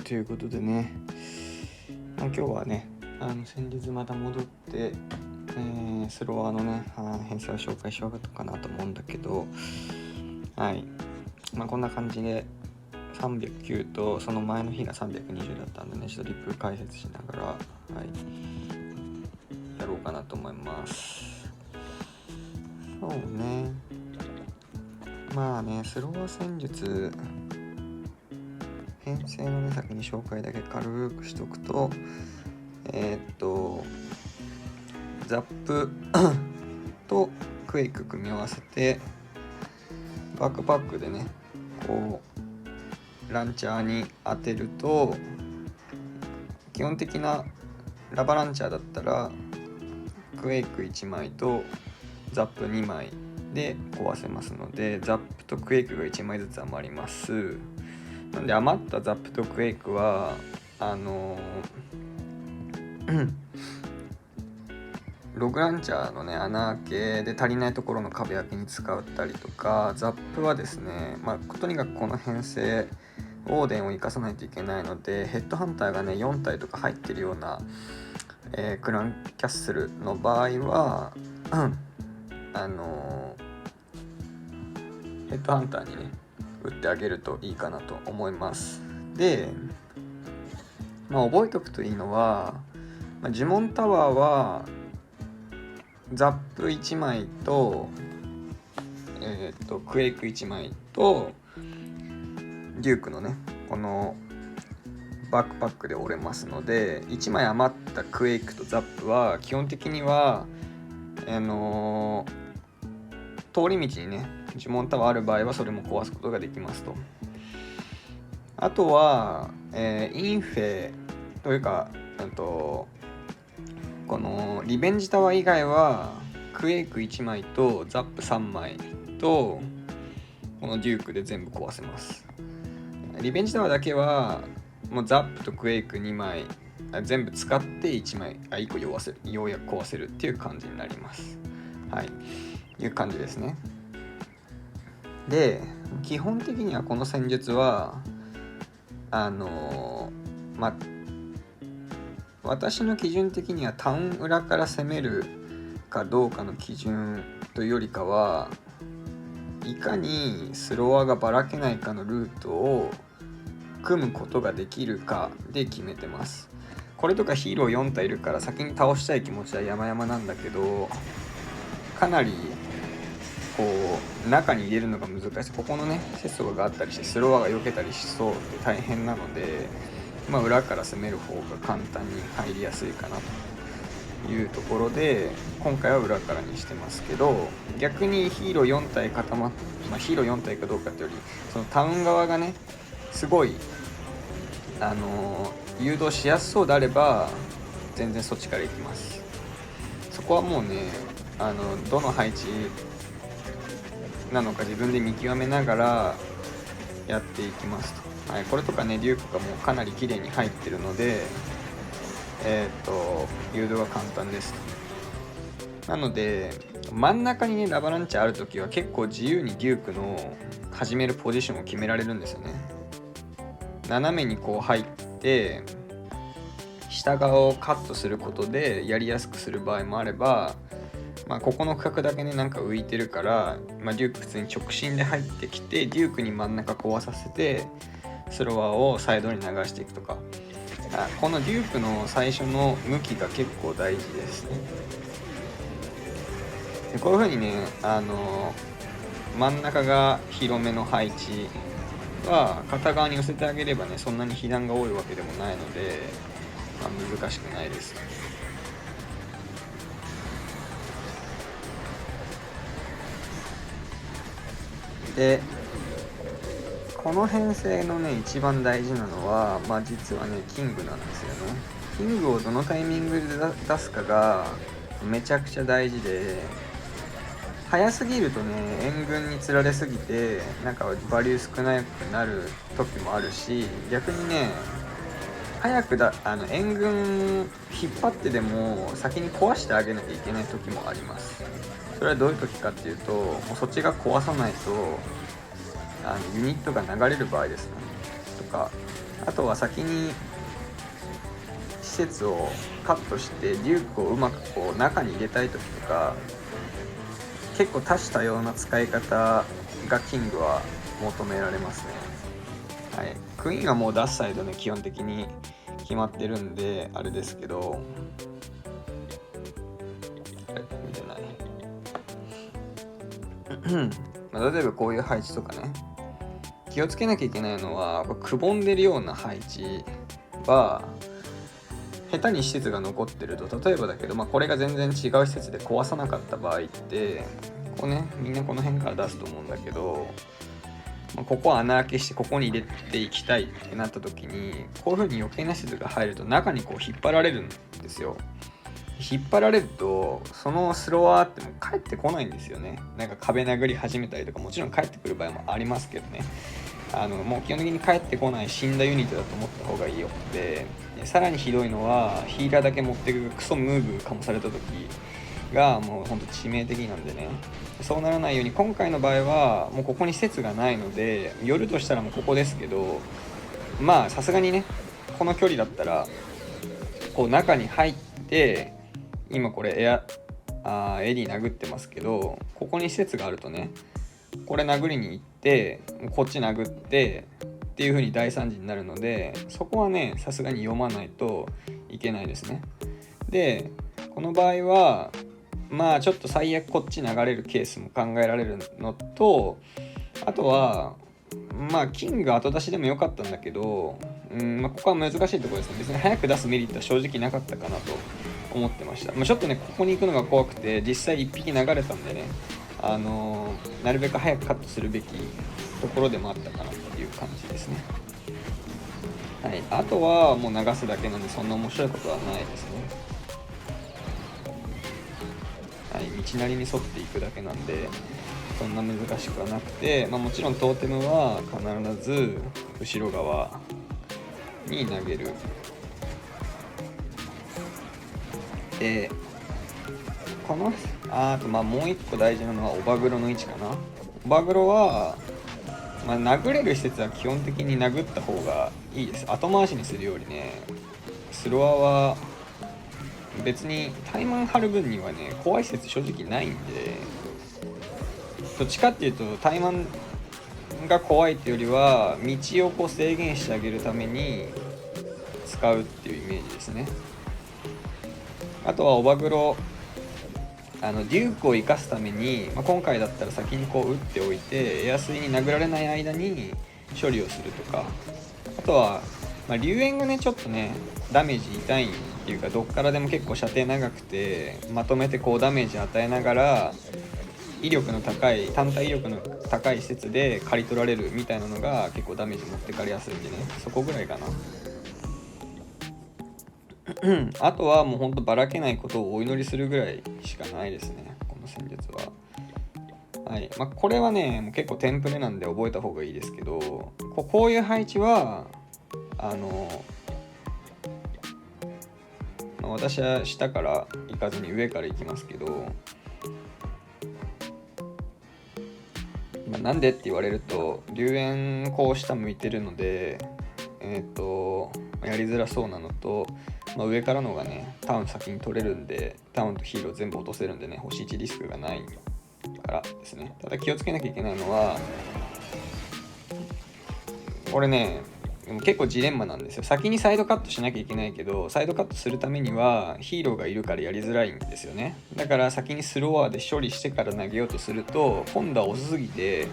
ということでね、今日はね先日また戻って、スロワーのね編成を紹介しようかなと思うんだけど、はい、こんな感じで309とその前の日が320だったんでね、ちょっとリプ解説しながら、やろうかなと思います。そうね、スロワー戦術編成のね先に紹介だけ軽くしとくと、ザップとクエイク組み合わせてバックパックでねこうランチャーに当てると、基本的なラバランチャーだったらクエイク1枚とザップ2枚で壊せますので、ザップとクエイクが1枚ずつ余ります。なんで余ったザップとクエイクはログランチャーのね穴開けで足りないところの壁開けに使ったりとか、ザップはですね、とにかくこの編成オーデンを生かさないといけないので、ヘッドハンターがね4体とか入ってるような、クランキャッスルの場合はヘッドハンターにね打ってあげるといいかなと思います。で、覚えておくといいのは、呪文タワーはザップ1枚と、クエイク1枚とデュークのねこのバックパックで折れますので、1枚余ったクエイクとザップは基本的には通り道にね呪文タワーある場合はそれも壊すことができますと。あとは、インフェというかこのリベンジタワー以外はクエイク1枚とザップ3枚とこのデュークで全部壊せます。リベンジタワーだけはもうザップとクエイク2枚全部使って1枚1個ようやく壊せるっていう感じになります。いう感じですね。で、基本的にはこの戦術は私の基準的にはタウン裏から攻めるかどうかの基準というよりかは、いかにスロワーがばらけないかのルートを組むことができるかで決めてます。これとかヒーロー4体いるから先に倒したい気持ちは山々なんだけど、かなりこう中に入れるのが難しい。ここのねセストがあったりしてスロワーが避けたりしそうで大変なので、裏から攻める方が簡単に入りやすいかなというところで今回は裏からにしてますけど、逆にヒーロー4体固まっヒーロー4体かどうかってよりそのタウン側がねすごい誘導しやすそうであれば全然そっちから行きます。そこはもうねどの配置なのか自分で見極めながらやっていきますと。これとかねデュークがもうかなり綺麗に入ってるので誘導が簡単ですと。なので真ん中にねラバランチャーあるときは結構自由にデュークの始めるポジションを決められるんですよね。斜めにこう入って下側をカットすることでやりやすくする場合もあれば、ここの区画だけねなんか浮いてるから、デューク普通に直進で入ってきてデュークに真ん中壊させてスロワーをサイドに流していくとか、このデュークの最初の向きが結構大事ですね。でこういう風にね真ん中が広めの配置は片側に寄せてあげればねそんなに被弾が多いわけでもないので、難しくないです。でこの編成のね一番大事なのは、実はねキングなんですよね。キングをどのタイミングで出すかがめちゃくちゃ大事で、早すぎるとね援軍につられすぎてバリュー少なくなる時もあるし、逆にね早く援軍引っ張ってでも先に壊してあげなきゃいけない時もあります。それはどういう時かっていうと、もうそっちが壊さないとユニットが流れる場合ですね。とかあとは先に施設をカットしてデュークをうまくこう中に入れたい時とか、結構多種多様な使い方がキングは求められますね。はい、クイーンはもう出すサイドね基本的に決まってるんであれですけど、見てない例えばこういう配置とかね、気をつけなきゃいけないのはくぼんでるような配置は下手に施設が残ってると、例えばだけど、これが全然違う施設で壊さなかった場合ってこうね、みんなこの辺から出すと思うんだけど、ここ穴開けしてここに入れていきたいってなった時に、こういう風に余計な施設が入ると中にこう引っ張られるんですよ。引っ張られるとそのスロワーってもう帰ってこないんですよね。なんか壁殴り始めたりとか、もちろん帰ってくる場合もありますけどね、もう基本的に帰ってこない死んだユニットだと思った方がいいよって。さらにひどいのはヒーラーだけ持ってくクソムーブかもされた時がもうほんと致命的なんでね、そうならないように今回の場合はもうここに施設がないので、寄るとしたらもうここですけど、さすがにねこの距離だったらこう中に入って、今これエディ殴ってますけど、ここに施設があるとね、これ殴りに行ってこっち殴ってっていう風に大惨事になるので、そこはねさすがに読まないといけないですね。でこの場合はちょっと最悪こっち流れるケースも考えられるのと、あとはキング後出しでもよかったんだけど、ここは難しいところですね。別に早く出すメリットは正直なかったかなと思ってました。ちょっとねここに行くのが怖くて、実際1匹流れたんでね、なるべく早くカットするべきところでもあったかなっていう感じですね。はい、あとはもう流すだけなんでそんな面白いことはないですね。はい、道なりに沿っていくだけなんでそんな難しくはなくて、もちろんトーテムは必ず後ろ側に投げる。でこのあともう一個大事なのはオバグロの位置かな。オバグロは、殴れる施設は基本的に殴った方がいいです。後回しにするよりね、スロアは別にタイマン張る分にはね怖い施設正直ないんで、どっちかっていうとタイマンが怖いっていうよりは道をこう制限してあげるために使うっていうイメージですね。あとはオバグロデュークを生かすために、今回だったら先にこう打っておいてエアスイに殴られない間に処理をするとか、あとは、龍炎がねちょっとねダメージ痛いっていうか、どっからでも結構射程長くてまとめてこうダメージ与えながら威力の高い単体威力の高い施設で刈り取られるみたいなのが結構ダメージ持ってかれやすいんでね、そこぐらいかな。あとはもうほんとばらけないことをお祈りするぐらいしかないですね、この戦術は。はい、これはねもう結構テンプレなんで覚えた方がいいですけど、こういう配置は私は下から行かずに上から行きますけど、なんでって言われると龍炎こう下向いてるのでやりづらそうなのと、上からのがねタウン先に取れるんで、タウンとヒーロー全部落とせるんでね、星1リスクがないからですね。ただ気をつけなきゃいけないのはこれね結構ジレンマなんですよ。先にサイドカットしなきゃいけないけど、サイドカットするためにはヒーローがいるからやりづらいんですよね。だから先にスロワーで処理してから投げようとすると今度は遅すぎて、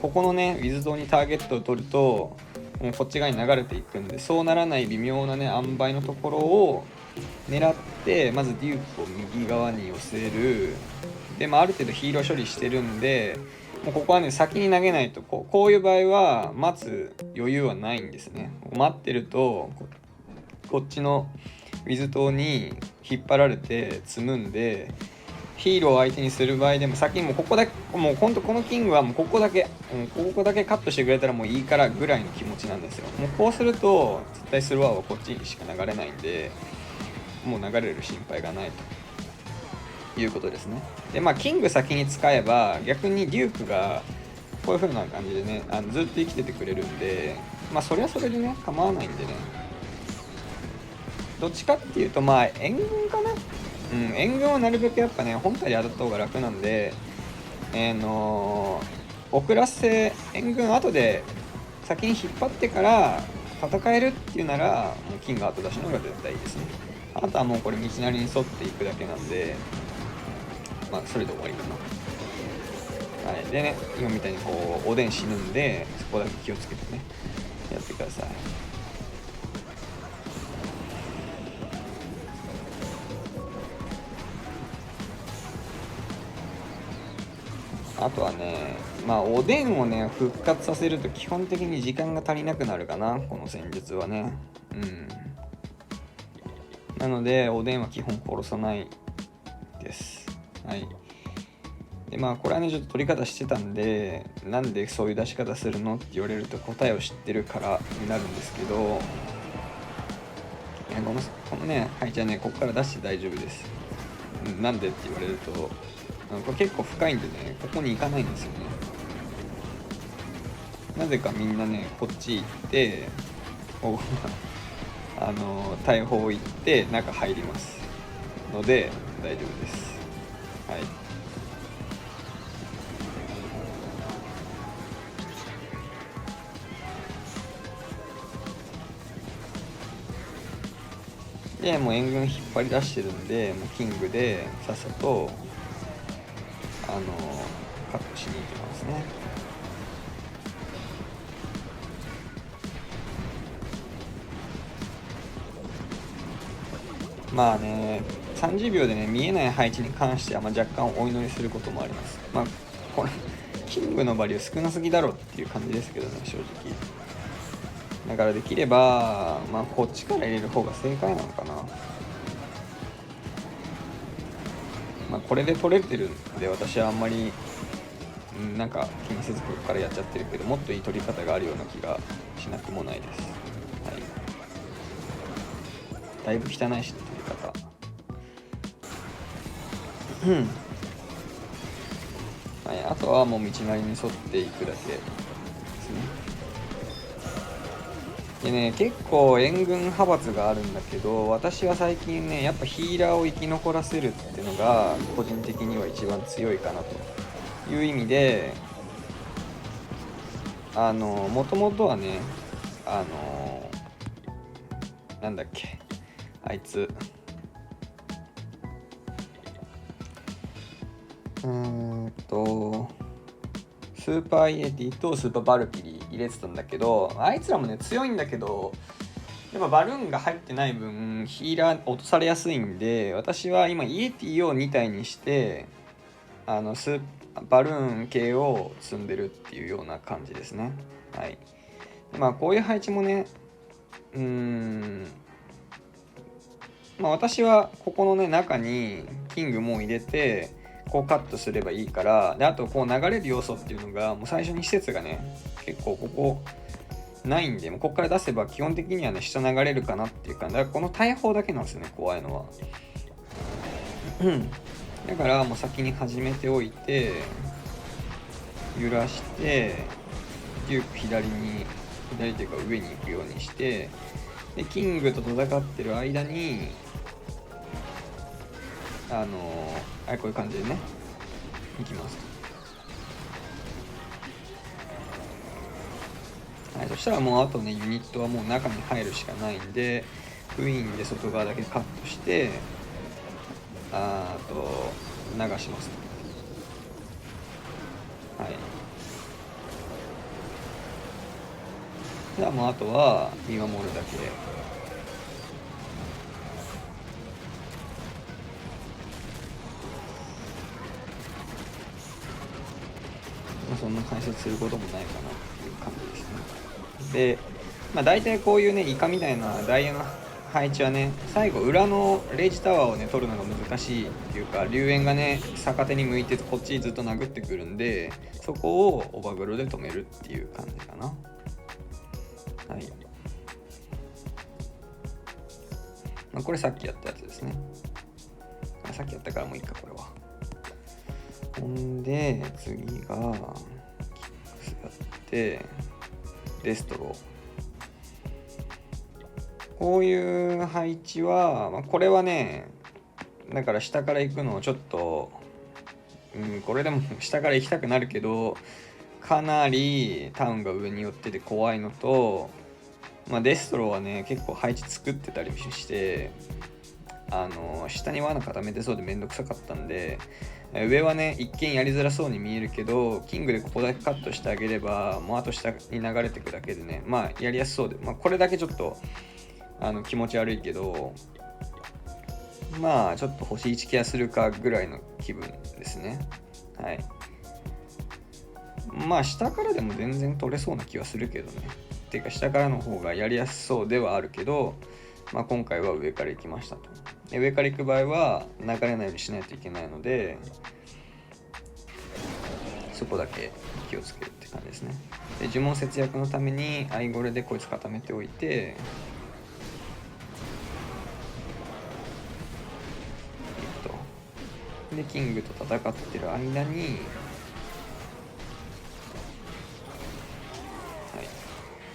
ここのねウィズドにターゲットを取るともうこっち側に流れていくんで、そうならない微妙なね塩梅のところを狙って、まずデュークを右側に寄せる。である程度ヒーロー処理してるんで、もうここはね先に投げないとこういう場合は待つ余裕はないんですね。待ってるとこっちのウィズ島に引っ張られて積むんで、ヒーローを相手にする場合でも先にもうここだけ、もうほんとこのキングはもうここだけカットしてくれたらもういいからぐらいの気持ちなんですよ。もうこうすると絶対スロワーはこっちにしか流れないんで、もう流れる心配がないということですね。でキング先に使えば逆にデュークがこういう風な感じでねずっと生きててくれるんで、まあそれはそれでね構わないんでね、どっちかっていうとまあ援軍かな。援軍はなるべくやっぱね本体で当たった方が楽なんで、遅らせ援軍後で先に引っ張ってから戦えるっていうならもうキング後出しの方が絶対いいですね。あとはもうこれ道なりに沿っていくだけなんで、まあそれで終わりかな。はい、でね今みたいにこうおでん死ぬんでそこだけ気をつけてねやってください。あとはね、まあおでんをね復活させると基本的に時間が足りなくなるかな、この戦術はね。なのでおでんは基本殺さないです。はい。でまあこれはねちょっと取り方してたんで、なんでそういう出し方するのって言われると答えを知ってるからになるんですけど、このねはいじゃあねここから出して大丈夫です。なんでって言われるとこれ結構深いんでねここに行かないんですよね。なぜかみんなねこっち行って大砲行って中入りますので大丈夫です。はい。でもう援軍引っ張り出してるんでもうキングでさっさとカットしに行きますね。まあね30秒でね見えない配置に関しては、若干お祈りすることもあります。まあこれキングのバリュー少なすぎだろっていう感じですけどね正直。だからできればこっちから入れる方が正解なのかな。これで取れてるんで私はあんまりなんか気にせずここからやっちゃってるけど、もっといい取り方があるような気がしなくもないです。はい。だいぶ汚いし取り方。はい、あとはもう道なりに沿っていくだけですね。でね結構援軍派閥があるんだけど、私は最近ねやっぱヒーラーを生き残らせるっていうのが個人的には一番強いかなという意味で、もともとはねなんだっけあいつスーパーイエティとスーパーバルキリー入れてたんだけど、あいつらもね強いんだけどやっぱバルーンが入ってない分ヒーラー落とされやすいんで、私は今イエティを2体にしてバルーン系を積んでるっていうような感じですね。はい。こういう配置もね私はここのね中にキングも入れてこうカットすればいいから、であとこう流れる要素っていうのがもう最初に施設がね結構ここないんで、もうここから出せば基本的にはね下流れるかなっていうか、だからこの大砲だけなんですよね怖いのは。だからもう先に始めておいて揺らしてデューク左っていうか上に行くようにして、でキングと戦ってる間にこういう感じでねいきます。はい、そしたらもうあとねユニットはもう中に入るしかないんで、クイーンで外側だけカットして流します。はい。じゃあもうあとは見守るだけ。そんな解説することもないかなっていう感じですね。で、大体こういうねイカみたいなダイヤの配置はね最後裏のレイジタワーをね取るのが難しいっていうか、龍炎がね逆手に向いてこっちずっと殴ってくるんで、そこをオバグロで止めるっていう感じかな。はい。これさっきやったやつですね。さっきやったからもういいかこれは。ほんで次がキックスやってデストロこういう配置は、これはね、だから下から行くのをちょっと、これでも下から行きたくなるけど、かなりタウンが上に寄ってて怖いのと、デストロはね、結構配置作ってたりして、下に罠固めてそうでめんどくさかったんで、上はね、一見やりづらそうに見えるけど、キングでここだけカットしてあげれば、もうあと下に流れていくだけでね、やりやすそうで、これだけちょっと気持ち悪いけど、ちょっと星1ケアするかぐらいの気分ですね。はい。下からでも全然取れそうな気はするけどね。ていうか下からの方がやりやすそうではあるけど、今回は上から行きましたと。で、上から行く場合は流れないようにしないといけないので、そこだけ気をつけるって感じですね。で、呪文節約のためにアイゴレでこいつ固めておいて、でキングと戦ってる間に、は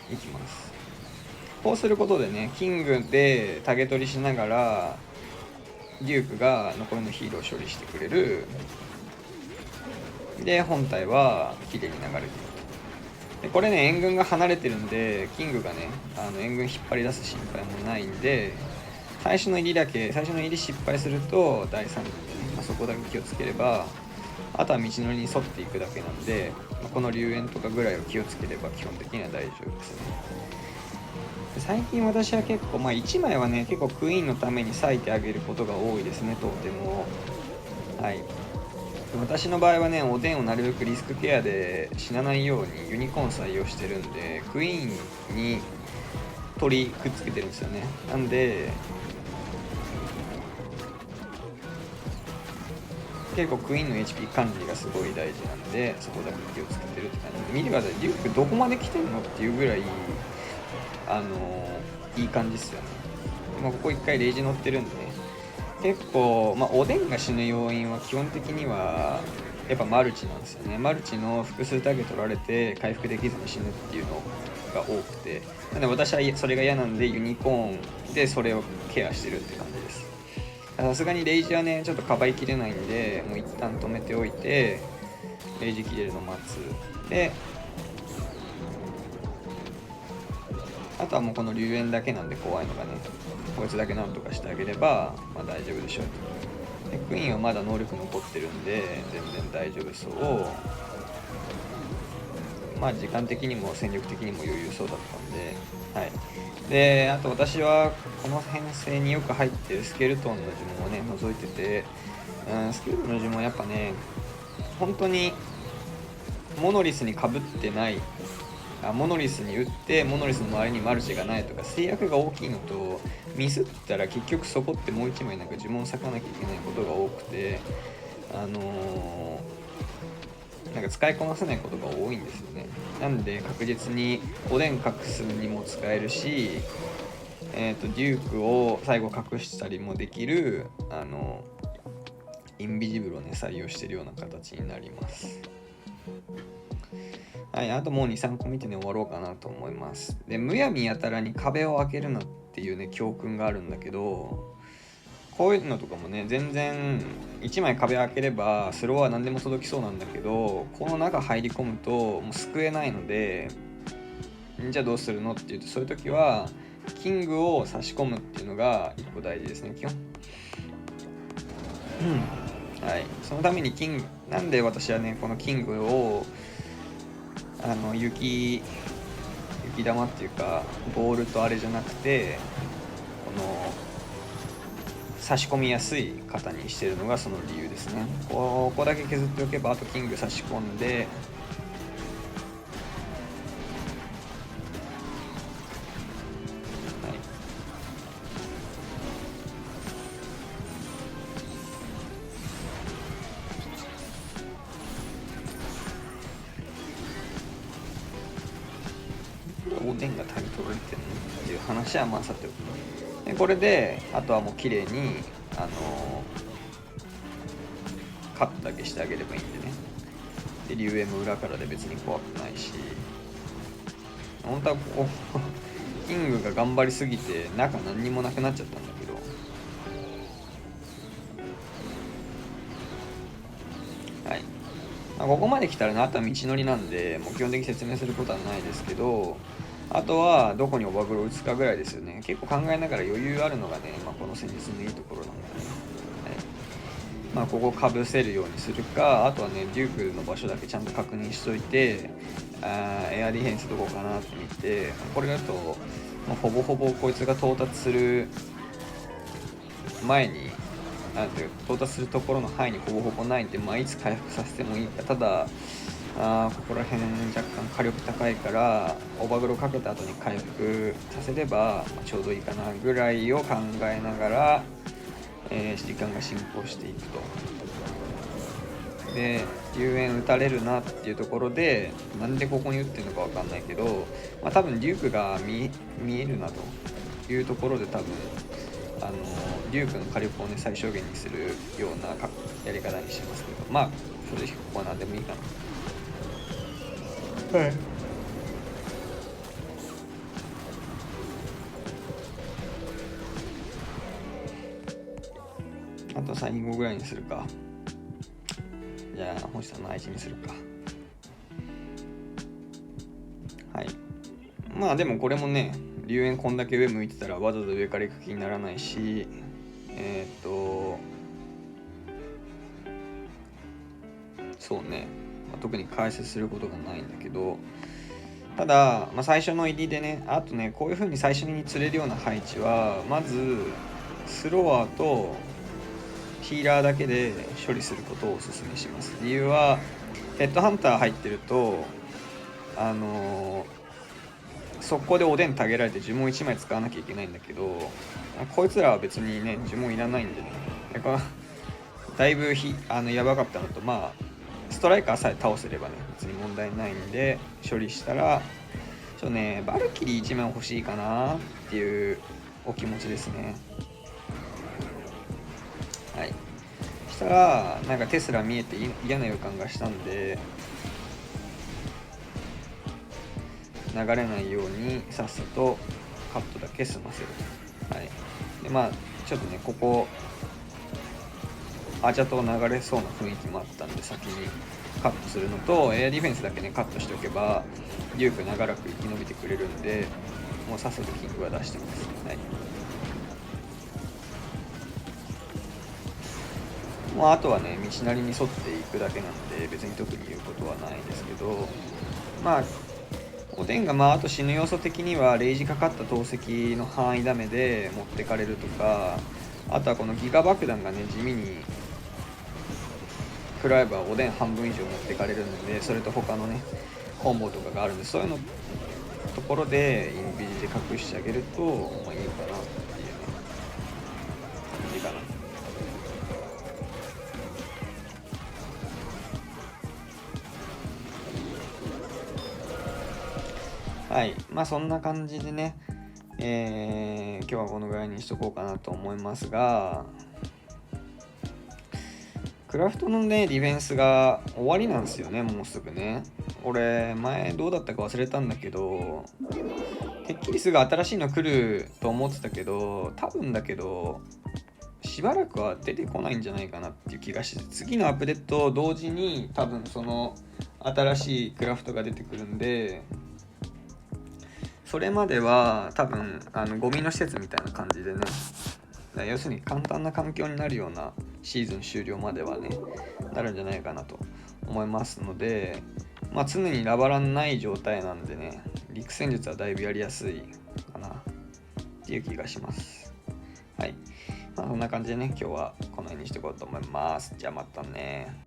い、いきます。こうすることでね、キングでタゲ取りしながらデュークが残りのヒーローを処理してくれる。で、本体は綺麗に流れていると。でこれね、援軍が離れてるんで、キングがね、援軍引っ張り出す心配もないんで、最初の入り失敗すると大惨事でね、そこだけ気をつければ、あとは道のりに沿っていくだけなんで、この龍炎とかぐらいを気をつければ基本的には大丈夫ですね。最近私は結構、1枚はね、結構クイーンのために割いてあげることが多いですね、とても。はい。私の場合はね、おでんをなるべくリスクケアで死なないようにユニコーン採用してるんで、クイーンに鳥くっつけてるんですよね。なんで、結構クイーンの HP 管理がすごい大事なんで、そこだけ気をつけてるって感じで、見てください、デュークどこまで来てんのっていうぐらい、いい感じっすよね。ここ1回レイジ乗ってるんでね、結構、おでんが死ぬ要因は基本的にはやっぱマルチなんですよね。マルチの複数ターゲット取られて回復できずに死ぬっていうのが多くて、なんで私はそれが嫌なんでユニコーンでそれをケアしてるって感じです。さすがにレイジはねちょっとかばいきれないんで、もう一旦止めておいてレイジ切れるの待つ。で、あとはもうこの龍炎だけなんで怖いのがね、こいつだけなんとかしてあげれば、大丈夫でしょうと。でクイーンはまだ能力残ってるんで全然大丈夫そう。時間的にも戦力的にも余裕そうだったんで、はい。で、あと私はこの編成によく入ってるスケルトンの呪文をね覗いてて、スケルトンの呪文やっぱね本当にモノリスにかぶってない、モノリスに打ってモノリスの周りにマルチがないとか制約が大きいのと、ミスったら結局そこってもう一枚なんか呪文割かなきゃいけないことが多くて、なんか使いこなせないことが多いんですよね。なんで確実におでん隠すにも使えるし、デュークを最後隠したりもできるインビジブルをね採用しているような形になります。はい、あともう 2,3 個見てね終わろうかなと思います。で、むやみやたらに壁を開けるなっていうね教訓があるんだけど、こういうのとかもね全然1枚壁開ければスローは何でも届きそうなんだけど、この中入り込むともう救えないので、じゃあどうするのっていうと、そういう時はキングを差し込むっていうのが1個大事ですね、基本。はい、そのためにキングなんで私はねこのキングを雪玉っていうかボールとあれじゃなくて、この差し込みやすい型にしてるのがその理由ですね。ここだけ削っておけば、あとキング差し込んで、おでんがタイ取られてるのっていう話はさておき、でこれであとはもう綺麗にカットだけしてあげればいいんでね。で竜炎も裏からで別に怖くないし、本当はここキングが頑張りすぎて中何にもなくなっちゃったんだけど、はい、ここまで来たらね、あとは道のりなんでもう基本的に説明することはないですけど、あとはどこにオバグロを打つかぐらいですよね。結構考えながら余裕あるのがね、この戦術のいいところなんだね。ここかぶせるようにするか、あとはねデュークの場所だけちゃんと確認しといて、エアディフェンスどこかなって見て、これだと、ほぼほぼこいつが到達する前に到達するところの範囲にほぼほぼないんで、いつ回復させてもいいか。ただここら辺若干火力高いからオーバーグロかけた後に回復させればちょうどいいかなぐらいを考えながら、時間が進行していくと。で救援打たれるなっていうところで、なんでここに打ってるのかわかんないけど、多分デュークが見えるなというところで、多分デュークの火力をね最小限にするようなやり方にしますけど、正直ここは何でもいいかな。はい。あと最後ぐらいにするか。じゃあ星さんの愛知にするか。はい。でもこれもね、龍炎こんだけ上向いてたらわざわざ上から行く気にならないし、そうね、特に解説することがないんだけど、ただ、最初の入りでね、あとね、こういう風に最初に釣れるような配置は、まずスロワーとヒーラーだけで処理することをお勧めします。理由はヘッドハンター入ってると速攻でおでんたげられて呪文1枚使わなきゃいけないんだけど、こいつらは別にね呪文いらないんでね、だいぶやばかったのと、ストライカーさえ倒せればね別に問題ないんで、処理したらバルキリー1枚欲しいかなっていうお気持ちですね。はい。したらテスラ見えて嫌な予感がしたんで、流れないようにさっさとカットだけ済ませる。はい。でちょっとねここアジャと流れそうな雰囲気もあったんで先にカットするのと、エアディフェンスだけねカットしておけばデューク長らく生き延びてくれるんで、もうさっさとキングは出してます。はい。あとはね道なりに沿っていくだけなんで別に特に言うことはないですけど、おでんがあと死ぬ要素的にはレイジかかった投石の範囲ダメで持ってかれるとか、あとはこのギガ爆弾がね地味に食らえばおでん半分以上持ってかれるので、それと他のねコンボとかがあるんで、そういうのところでインビジで隠してあげるといいかなっていうね感じかな。はい、そんな感じでね、今日はこのぐらいにしとこうかなと思いますが、クラフトのねディフェンスが終わりなんですよね、もうすぐね。俺前どうだったか忘れたんだけど、てっきりすぐ新しいの来ると思ってたけど、多分だけどしばらくは出てこないんじゃないかなっていう気がして、次のアップデート同時に多分その新しいクラフトが出てくるんで、それまでは多分ゴミの施設みたいな感じでね、要するに簡単な環境になるようなシーズン終了まではねなるんじゃないかなと思いますので、常にラバランない状態なんでね、陸戦術はだいぶやりやすいかなっていう気がします。はい。そんな感じでね、今日はこの辺にしていこうと思います。じゃあまたね。